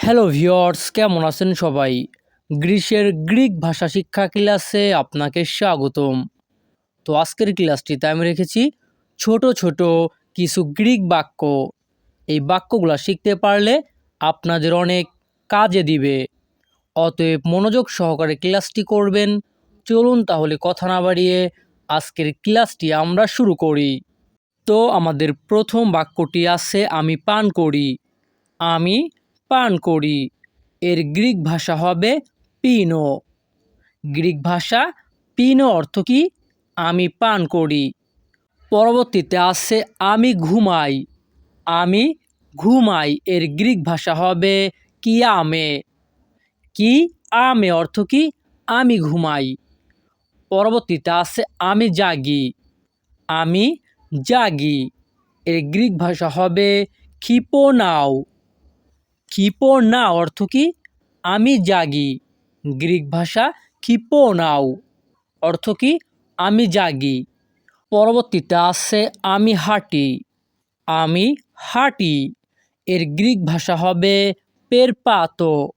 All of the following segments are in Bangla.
হ্যালো ভিউয়ার্স, কেমন আছেন সবাই? গ্রিসের গ্রিক ভাষা শিক্ষা ক্লাসে আপনাকে স্বাগতম। তো আজকের ক্লাসটিতে আমি রেখেছি ছোট ছোট কিছু গ্রিক বাক্য। এই বাক্যগুলো শিখতে পারলে আপনাদের অনেক কাজে দিবে। অতএব মনোযোগ সহকারে ক্লাসটি করবেন। চলুন তাহলে কথা না বাড়িয়ে আজকের ক্লাসটি আমরা শুরু করি। তো আমাদের প্রথম বাক্যটি আছে আমি পান করি। আমি পান করি। এর গ্রিক ভাষা হবে পিনো। গ্রিক ভাষা পিনো অর্থ কি? আমি পান করি। পরবর্তীতে আছে আমি ঘুমাই। আমি ঘুমাই। এর গ্রিক ভাষা হবে কিয়ামে। কি আমে অর্থ কি? আমি ঘুমাই। পরবর্তীতে আছে আমি জাগি। আমি জাগি। এর গ্রিক ভাষা হবে খিপোনাও। খিপোনাও অর্থ কি? আমি জাগি। গ্রিক ভাষা খিপোনাও অর্থ কি? আমি জাগি। পরবর্তীতে আছে আমি হাঁটি। আমি হাঁটি। এর গ্রিক ভাষা হবে পেরপাতো।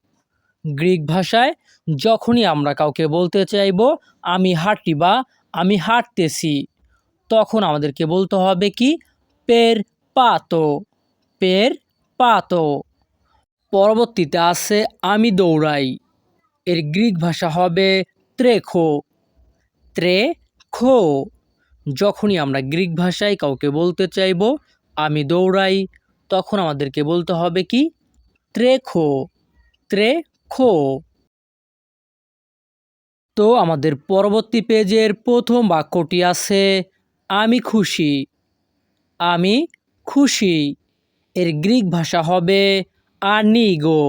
গ্রিক ভাষায় যখনই আমরা কাউকে বলতে চাইব আমি হাঁটি বা আমি হাঁটতেছি, তখন আমাদেরকে বলতে হবে কি? পের পাতো। পের পাতো। পরবর্তীতে আছে আমি দৌড়াই। এর গ্রিক ভাষা হবে ত্রেখো। ত্রেখো। যখনই আমরা গ্রিক ভাষায় কাউকে বলতে চাইব আমি দৌড়াই, তখন আমাদেরকে বলতে হবে কি? ত্রেখো। ত্রেখো। তো আমাদের পরবর্তী পেজের প্রথম বাক্যটি আছে আমি খুশি। আমি খুশি। এর গ্রিক ভাষা হবে আনিগো।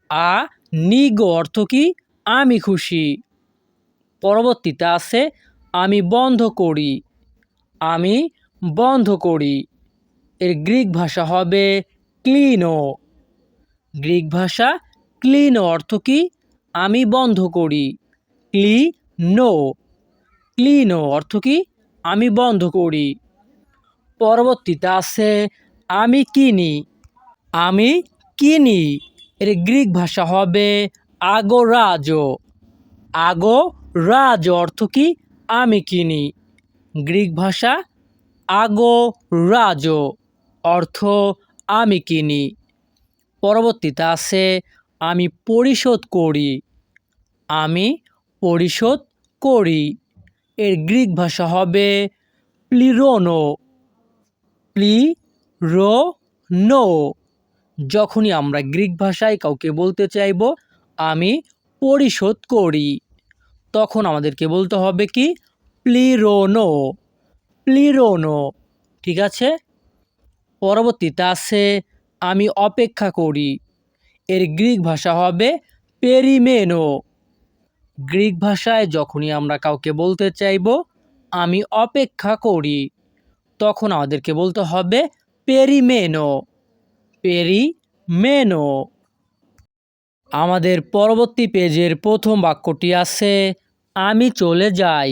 আনিগো অর্থ কি? আমি খুশি। পরবর্তীতে আছে আমি বন্ধ করি। আমি বন্ধ করি। এর গ্রিক ভাষা হবে ক্লিনো। গ্রিক ভাষা ক্লিনো অর্থ কি? আমি বন্ধ করি। ক্লিনো। ক্লিনো অর্থ কি? আমি বন্ধ করি। পরবর্তীতে আছে আমি কিনি। আমি কিনি। এর গ্রিক ভাষা হবে আগোরাজো। আগোরাজো অর্থ কি? আমি কিনি। গ্রিক ভাষা আগোরাজো অর্থ আমি কিনি। পরবর্তীতে আছে আমি পরিশোধ করি। আমি পরিশোধ করি। এর গ্রিক ভাষা হবে প্লিরোনো। প্লিরোনো। যখনই আমরা গ্রিক ভাষায় কাউকে বলতে চাইব আমি পরিশোধ করি, তখন আমাদেরকে বলতে হবে কি? প্লিরোনো। প্লিরোনো। ঠিক আছে। পরবর্তীতে আছে আমি অপেক্ষা করি। এর গ্রিক ভাষা হবে পেরিমেনো। গ্রিক ভাষায় যখনই আমরা কাউকে বলতে চাইব আমি অপেক্ষা করি, তখন আমাদেরকে বলতে হবে পেরিমেনো। পেরিমেনো। আমাদের পরবর্তী পেজের প্রথম বাক্যটি আছে আমি চলে যাই।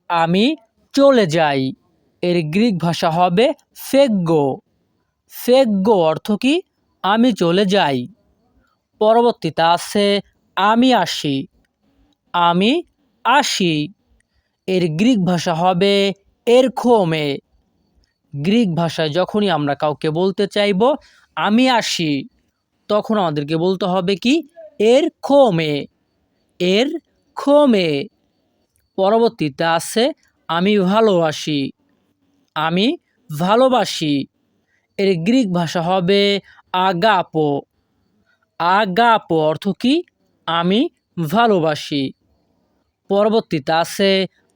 আমি চলে যাই। এর গ্রিক ভাষা হবে ফেগ্গো। ফেগ্গো অর্থ কি? আমি চলে যাই। পরবর্তীতে আছে আমি আসি। আমি আসি। এর গ্রিক ভাষা হবে এরখোমে। গ্রিক ভাষায় যখনই আমরা কাউকে বলতে চাইব আমি আসি, তখন আমাদেরকে বলতে হবে কি? এরখোমে। এরখোমে। পরবর্তীতে আছে আমি ভালোবাসি। আমি ভালোবাসি। এর গ্রিক ভাষা হবে আগাপো। আগাপো অর্থ কি? আমি ভালোবাসি। পরবর্তীতে আছে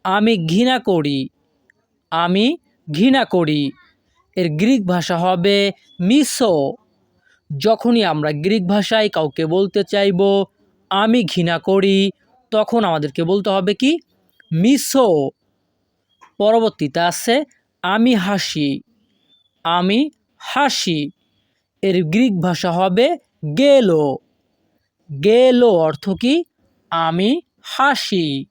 আমি ঘৃণা করি। আমি ঘৃণা করি। এর গ্রিক ভাষা হবে মিসো। যখনই আমরা গ্রিক ভাষায় কাউকে বলতে চাইব আমি ঘৃণা করি, তখন আমাদেরকে বলতে হবে কি? মিসো। পরবর্তীতে আছে আমি হাসি। আমি হাসি। এর গ্রিক ভাষা হবে গেলো। গেলো অর্থ কি? আমি হাসি।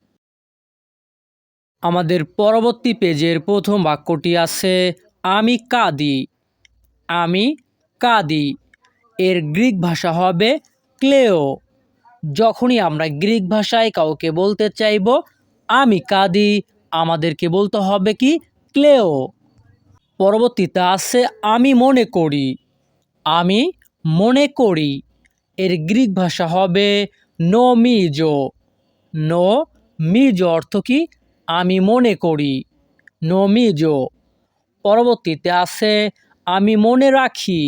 আমাদের পরবর্তী পেজের প্রথম বাক্যটি আছে আমি কাঁদি। আমি কাঁদি। এর গ্রিক ভাষা হবে ক্লেও। যখনই আমরা গ্রিক ভাষায় কাউকে বলতে চাইব আমি কাঁদি, আমাদেরকে বলতে হবে কি ক্লেও। পরবর্তীতে আছে আমি মনে করি। আমি মনে করি এর গ্রিক ভাষা হবে নোমিজো। নোমিজো অর্থ কি আমি মনে করি, নোমিজো। পরবর্তীতে আছে আমি মনে রাখি।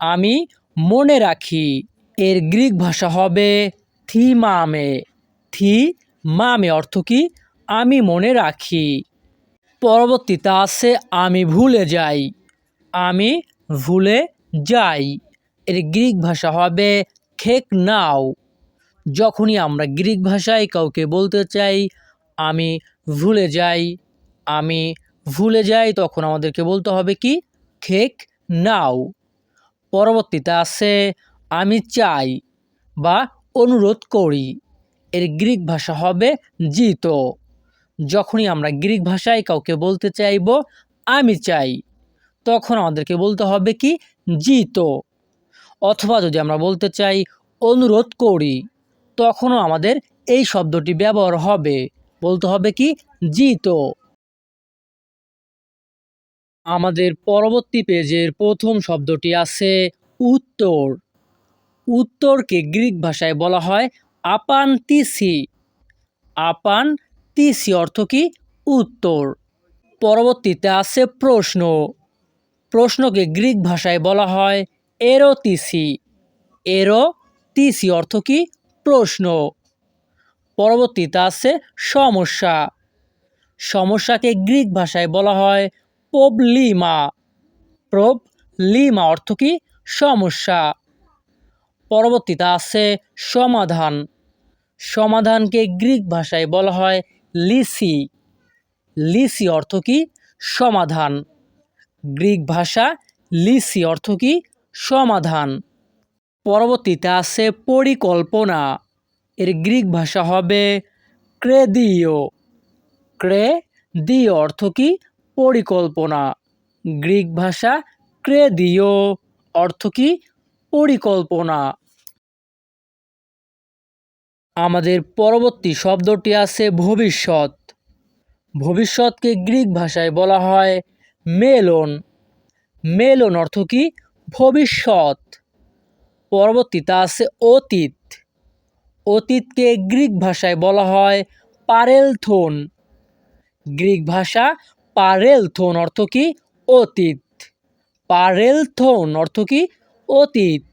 আমি মনে রাখি এর গ্রিক ভাষা হবে থিমামে। থিমামে অর্থ কি আমি মনে রাখি। পরবর্তীতে আছে আমি ভুলে যাই। আমি ভুলে যাই এর গ্রিক ভাষা হবে খেক নাও। যখনই আমরা গ্রিক ভাষায় কাউকে বলতে চাই আমি ভুলে যাই, আমি ভুলে যাই, তখন আমাদেরকে বলতে হবে কি খেক নাও। পরবর্তীতে আছে আমি চাই বা অনুরোধ করি এর গ্রিক ভাষা হবে জিতো। যখনই আমরা গ্রিক ভাষায় কাউকে বলতে চাইব আমি চাই, তখন আমাদেরকে বলতে হবে কি জিতো। অথবা যদি আমরা বলতে চাই অনুরোধ করি, তখনও আমাদের এই শব্দটি ব্যবহার হবে, বলতে হবে কি জিতো। আমাদের পরবর্তী পেজের প্রথম শব্দটি আছে উত্তর। উত্তরকে গ্রিক ভাষায় বলা হয় আপান্তিসি। আপান্তিসি অর্থ কি উত্তর। পরবর্তীতে আছে প্রশ্ন। প্রশ্নকে গ্রিক ভাষায় বলা হয় এরোতিসি। এরোতিসি অর্থ কি প্রশ্ন। পরবর্তীতে আছে সমস্যা। সমস্যাকে গ্রিক ভাষায় বলা হয় প্রবলিমা। প্রবলিমা অর্থ কি সমস্যা। পরবর্তীতে আছে সমাধান। সমাধানকে গ্রিক ভাষায় বলা হয় লিসি। লিসি অর্থ কি সমাধান। গ্রিক ভাষা লিসি অর্থ কি সমাধান। পরবর্তীতে আছে পরিকল্পনা। এর গ্রিক ভাষা হবে ক্রেদিও। ক্রেদিও অর্থ কি পরিকল্পনা। গ্রিক ভাষা ক্রেদিও অর্থ কি পরিকল্পনা। আমাদের পরবর্তী শব্দটি আছে ভবিষ্যৎ। ভবিষ্যৎকে গ্রিক ভাষায় বলা হয় মেলন। মেলন অর্থ কি ভবিষ্যৎ। পরবর্তীতে আছে অতীত। অতীতকে গ্রিক ভাষায় বলা হয় পারেলথোন। গ্রিক ভাষা পারেলথোন অর্থ কি অতীত। পারেলথোন অর্থ কি অতীত।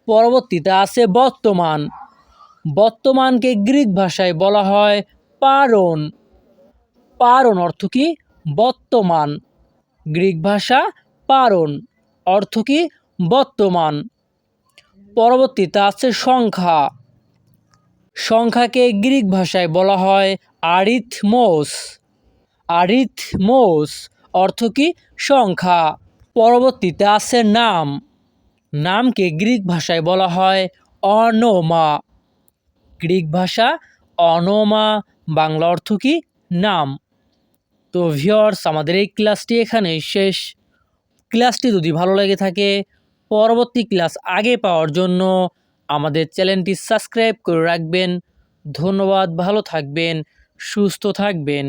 পরবর্তীতে আছে বর্তমান। বর্তমানকে গ্রিক ভাষায় বলা হয় পারণ। পারণ অর্থ কি বর্তমান। গ্রিক ভাষা পারণ অর্থ কি বর্তমান। পরবর্তীতে আছে সংখ্যা। সংখ্যাকে গ্রিক ভাষায় বলা হয় আরিথমোস। আরিথমোস অর্থ কি সংখ্যা। পরবর্তীতে আছে নাম। নামকে গ্রিক ভাষায় বলা হয় অনোমা। গ্রিক ভাষা অনোমা, বাংলা অর্থ কি নাম। তো ভিউয়ার্স, আমাদের এই ক্লাসটি এখানেই শেষ। ক্লাসটি যদি ভালো লেগে থাকে পরবর্তী ক্লাস আগে পাওয়ার জন্য আমাদের চ্যানেলটি সাবস্ক্রাইব করে রাখবেন। ধন্যবাদ, ভালো থাকবেন, সুস্থ থাকবেন।